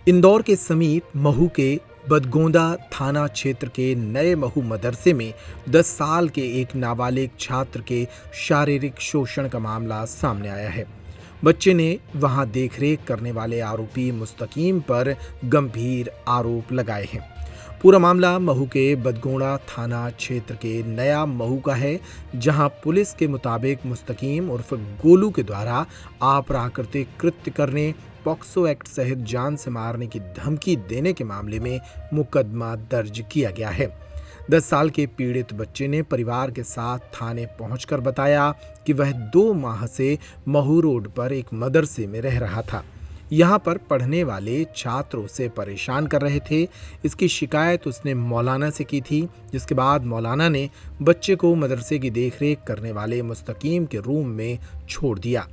इंदौर के समीप महू के बदगोंदा थाना क्षेत्र के नए महू मदरसे में 10 साल के एक नाबालिग छात्र के शारीरिक शोषण का मामला सामने आया है। बच्चे ने वहां देखरेख करने वाले आरोपी मुस्तकीम पर गंभीर आरोप लगाए हैं। पूरा मामला महू के बदगोंदा थाना क्षेत्र के नया महू का है, जहां पुलिस के मुताबिक मुस्तकीम उर्फ गोलू के द्वारा अप्राकृतिक कृत्य करने, पॉक्सो एक्ट सहित जान से मारने की धमकी देने के मामले में मुकदमा दर्ज किया गया है। 10 साल के पीड़ित बच्चे ने परिवार के साथ थाने पहुंचकर बताया कि वह 2 माह से महू रोड पर एक मदरसे में रह रहा था। यहाँ पर पढ़ने वाले छात्र उसे परेशान कर रहे थे। इसकी शिकायत उसने मौलाना से की थी, जिसके बाद मौलाना ने बच्चे को मदरसे की देखरेख करने वाले मुस्तकीम के रूम में छोड़ दिया।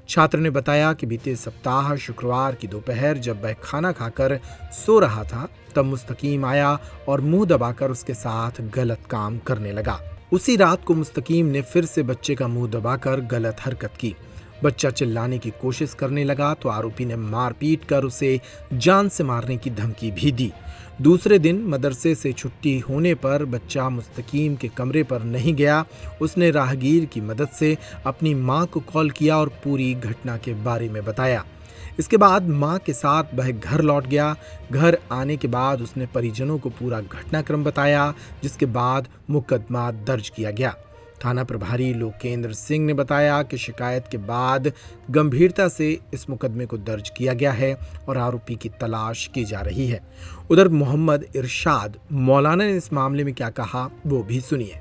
छात्र ने बताया कि बीते सप्ताह शुक्रवार की दोपहर जब वह खाना खाकर सो रहा था, तब मुस्तकीम आया और मुंह दबाकर उसके साथ गलत काम करने लगा। उसी रात को मुस्तकीम ने फिर से बच्चे का मुंह दबाकर गलत हरकत की। बच्चा चिल्लाने की कोशिश करने लगा तो आरोपी ने मारपीट कर उसे जान से मारने की धमकी भी दी। दूसरे दिन मदरसे से छुट्टी होने पर बच्चा मुस्तकीम के कमरे पर नहीं गया। उसने राहगीर की मदद से अपनी मां को कॉल किया और पूरी घटना के बारे में बताया। इसके बाद मां के साथ वह घर लौट गया। घर आने के बाद उसने परिजनों को पूरा घटनाक्रम बताया, जिसके बाद मुकदमा दर्ज किया गया। थाना प्रभारी लोकेंद्र सिंह ने बताया कि शिकायत के बाद गंभीरता से इस मुकदमे को दर्ज किया गया है और आरोपी की तलाश की जा रही है। उधर मोहम्मद इरशाद मौलाना ने इस मामले में क्या कहा, वो भी सुनिए।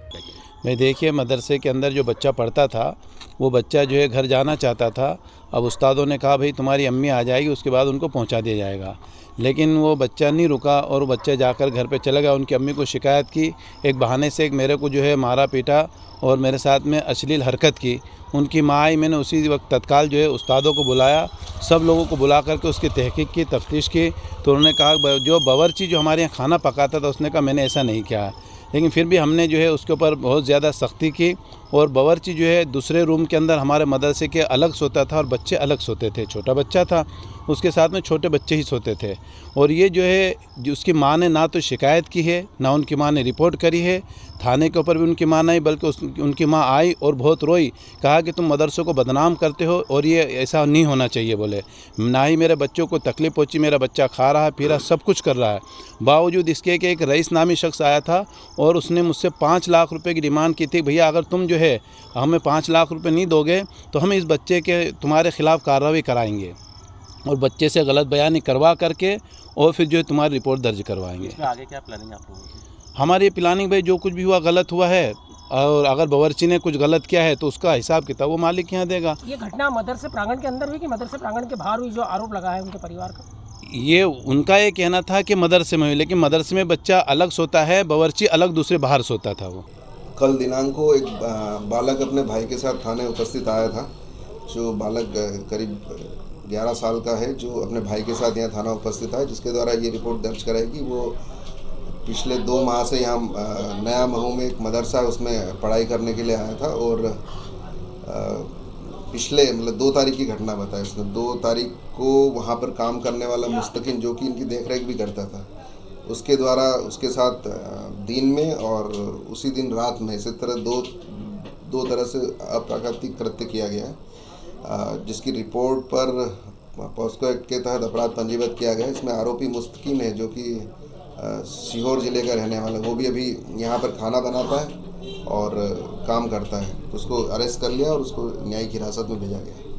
मैं देखिए, मदरसे के अंदर जो बच्चा पढ़ता था, वो बच्चा जो है घर जाना चाहता था। अब उस्तादों ने कहा भाई तुम्हारी अम्मी आ जाएगी, उसके बाद उनको पहुंचा दिया जाएगा। लेकिन वो बच्चा नहीं रुका और वो बच्चा जाकर घर पे चला गया। उनकी अम्मी को शिकायत की, एक बहाने से एक मेरे को जो है मारा पीटा और मेरे साथ में अश्लील हरकत की। उनकी माँ आई, मैंने उसी वक्त तत्काल जो है उस्तादों को बुलाया, सब लोगों को बुला करके उसकी तहकीक की, तफ्तीश की। तो उन्होंने कहा जो बावर्ची जो हमारे यहाँ खाना पकाता था, उसने कहा मैंने ऐसा नहीं किया। लेकिन फिर भी हमने जो है उसके ऊपर बहुत ज़्यादा सख्ती की और बावर्ची जो है दूसरे रूम के अंदर हमारे मदरसे के अलग सोता था और बच्चे अलग सोते थे। छोटा बच्चा था, उसके साथ में छोटे बच्चे ही सोते थे। और ये जो है उसकी माँ ने ना तो शिकायत की है, ना उनकी माँ ने रिपोर्ट करी है। थाने के ऊपर भी उनकी माँ नहीं, बल्कि उनकी माँ आई और बहुत रोई, कहा कि तुम मदरसों को बदनाम करते हो और ये ऐसा नहीं होना चाहिए बोले। ना ही मेरे बच्चों को तकलीफ़ पहुँची, मेरा बच्चा खा रहा पी रहा सब कुछ कर रहा है। बावजूद इसके कि एक रईस नामी शख्स आया था और उसने मुझसे 5 लाख रुपए की डिमांड की थी, भैया अगर तुम जो है हमें 5 लाख रुपए नहीं दोगे तो हम इस बच्चे के तुम्हारे खिलाफ़ कार्रवाई कराएंगे और बच्चे से गलत बयानी करवा करके और फिर जो है तुम्हारी रिपोर्ट दर्ज करवाएंगे। इसमें आगे क्या प्लानिंग आप लोगों की? हमारी प्लानिंग भाई जो कुछ भी हुआ गलत हुआ है और अगर बावर्ची ने कुछ गलत किया है तो उसका हिसाब किताब वो मालिक यहाँ देगा। ये घटना मदरसे प्रांगण के अंदर हुई कि मदरसे प्रांगण के बाहर हुई, जो आरोप लगा है उनके परिवार का? ये उनका ये कहना था कि मदरसे में हुई, लेकिन मदरसे में बच्चा अलग सोता है, बावर्ची अलग दूसरे बाहर सोता था। वो कल दिनांक को एक बालक अपने भाई के साथ थाने उपस्थित आया था। जो बालक करीब 11 साल का है, जो अपने भाई के साथ यहाँ थाना उपस्थित है, जिसके द्वारा ये रिपोर्ट दर्ज कराएगी। वो पिछले 2 माह से यहाँ नया महू में एक मदरसा है, उसमें पढ़ाई करने के लिए आया था और पिछले 2 तारीख की घटना बताई उसने। 2 तारीख को वहाँ पर काम करने वाला मुस्तकीम, जो कि इनकी देखरेख भी करता था, उसके द्वारा उसके साथ दिन में और उसी दिन रात में इसी तरह दो तरह से अप्राकृतिक कृत्य किया गया है, जिसकी रिपोर्ट पर पॉक्सो एक्ट के तहत अपराध पंजीबद्ध किया गया है। इसमें आरोपी मुस्तकीम है, जो कि सीहोर ज़िले का रहने वाला है। वो भी अभी यहाँ पर खाना बनाता है और काम करता है। उसको अरेस्ट कर लिया और उसको न्यायिक हिरासत में भेजा गया।